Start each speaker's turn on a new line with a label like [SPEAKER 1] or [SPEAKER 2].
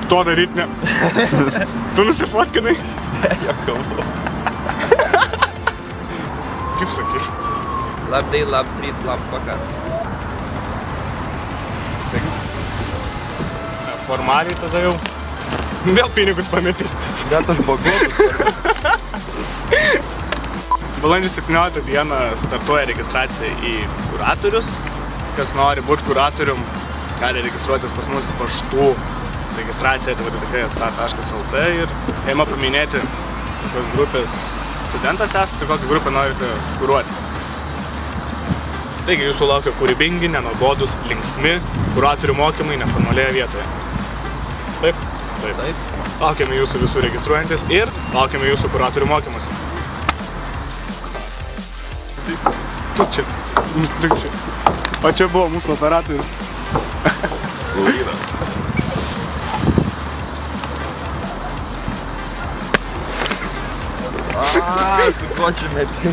[SPEAKER 1] To daryt ne. Tu nusifotkinai?
[SPEAKER 2] Jo kalbu.
[SPEAKER 1] Kaip sakyt?
[SPEAKER 2] Labs day, labs ryts, labs vakar.
[SPEAKER 1] Formaliai tada jau vėl pinigus pametė.
[SPEAKER 2] Net aš bagotus.
[SPEAKER 1] Balandžio 17 dieną startuoja registracija į kuratorius. Kas nori būti kuratorium, gali registruotis pas mus paštų registracija www.sa.lt ir eima paminėti, kokios grupės studentas esate, kokią grupę norite kuruoti. Taigi jūsų laukia kūrybingi, nenuobodūs, linksmi kuratorių mokymai neformalioje vietoje. Taip? Taip. Laukiame jūsų visų registruojantis ir laukiame jūsų kuratorių mokymuose. Tu čia. O čia buvo mūsų operatorius.
[SPEAKER 2] Laurynas. Su ko čia meti?